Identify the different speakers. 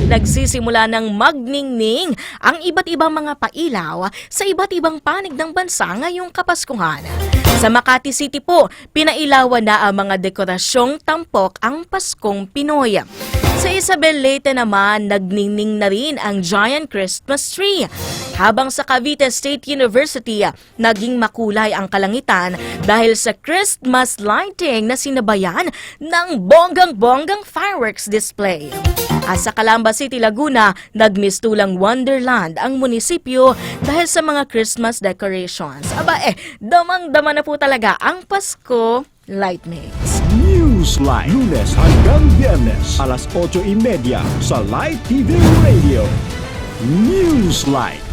Speaker 1: Nagsisimula ng magningning ang iba't ibang mga pailaw sa iba't ibang panig ng bansa ngayong Kapaskuhan. Sa Makati City po, pinailawan na ang mga dekorasyong tampok ang Paskong Pinoy. Sa Isabel Leyte naman, nagningning na rin ang giant Christmas tree. Habang sa Cavite State University, naging makulay ang kalangitan dahil sa Christmas lighting na sinabayan ng bonggang-bonggang fireworks display. At sa Calamba City, Laguna, nagmistulang wonderland ang munisipyo dahil sa mga Christmas decorations. Damang-dama na po talaga ang Pasko Light Mix.
Speaker 2: Newsline, Lunes hanggang Biyernes, alas 8:30 sa Light TV Radio. Newsline.